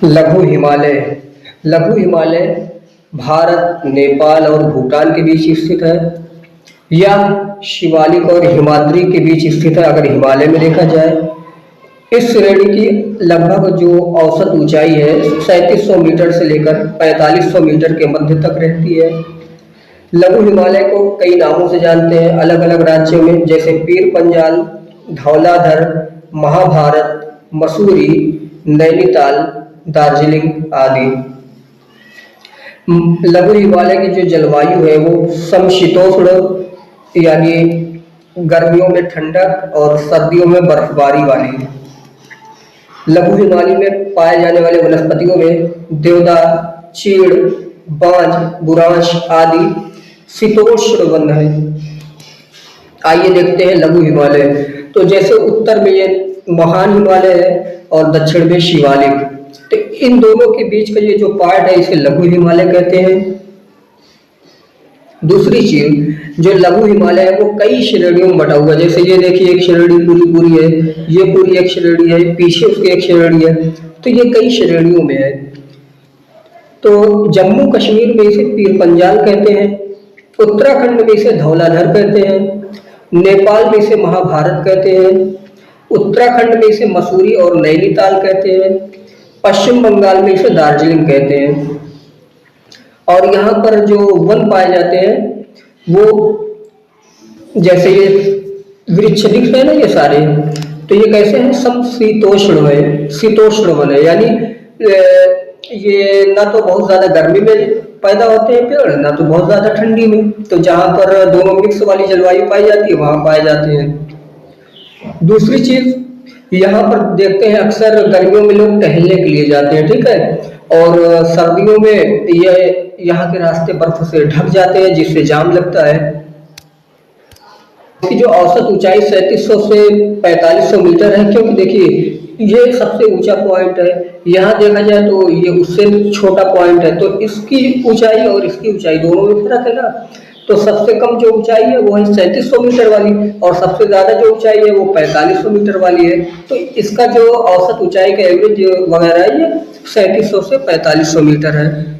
लघु हिमालय। लघु हिमालय भारत, नेपाल और भूटान के बीच स्थित है। यह शिवालिक और हिमाद्री के बीच स्थित है अगर हिमालय में देखा जाए। इस श्रेणी की लगभग जो औसत ऊंचाई है 3700 मीटर से लेकर 4500 मीटर के मध्य तक रहती है। लघु हिमालय को कई नामों से जानते हैं अलग अलग राज्यों में, जैसे पीर पंजाल, धौलाधर, महाभारत, मसूरी, नैनीताल, दार्जिलिंग आदि। लघु हिमालय की जो जलवायु है वो समशीतोष्ण, यानी गर्मियों में ठंडक और सर्दियों में बर्फबारी वाली है। लघु हिमालय में पाए जाने वाले वनस्पतियों में देवदार, चीड़, बांज, बुरांश आदि शीतोष्ण वन है। आइए देखते हैं लघु हिमालय। तो जैसे उत्तर में ये महान हिमालय है और दक्षिण में शिवालिक, तो इन दोनों के बीच का ये जो पार्ट है इसे लघु हिमालय कहते हैं। दूसरी चीज, जो लघु हिमालय है वो कई श्रेणियों में बटा हुआ है। जैसे ये देखिए एक श्रेणी पूरी पूरी है, ये पूरी एक श्रेणी है, पीछे उसकी एक श्रेणी है, तो ये कई श्रेणियों में है। तो जम्मू कश्मीर में इसे पीर पंजाल कहते हैं, उत्तराखंड में इसे धौलाधर कहते हैं, नेपाल में इसे महाभारत कहते हैं, उत्तराखंड में इसे मसूरी और नैनीताल कहते हैं, पश्चिम बंगाल में इसे दार्जिलिंग कहते हैं। और यहाँ पर जो वन पाए जाते हैं वो, जैसे ये वृक्ष दिख रहे हैं ना ये सारे, तो ये कैसे हैं, समशीतोष्ण है, शीतोष्ण वन है। यानी ये ना तो बहुत ज्यादा गर्मी में पैदा होते हैं पेड़, ना तो बहुत ज्यादा ठंडी में। तो जहाँ पर दोनों मिक्स वाली जलवायु पाई जाती है वहां पाए जाते हैं। दूसरी चीज, यहाँ पर देखते हैं अक्सर गर्मियों में लोग टहलने के लिए जाते हैं, ठीक है, और सर्दियों में ये यहाँ के रास्ते बर्फ से ढक जाते हैं जिससे जाम लगता है। इसकी जो औसत ऊंचाई 3700 से 4500 मीटर है, क्योंकि देखिए ये सबसे ऊंचा पॉइंट है। यहाँ देखा जाए तो ये उससे छोटा पॉइंट है, तो इसकी ऊंचाई और इसकी ऊंचाई दोनों में फर्क है ना। तो सबसे कम जो ऊंचाई है वो है 3700 मीटर वाली, और सबसे ज्यादा जो ऊंचाई है वो 4500 मीटर वाली है। तो इसका जो औसत ऊंचाई का एवरेज वगैरह है ये 3700 से 4500 मीटर है।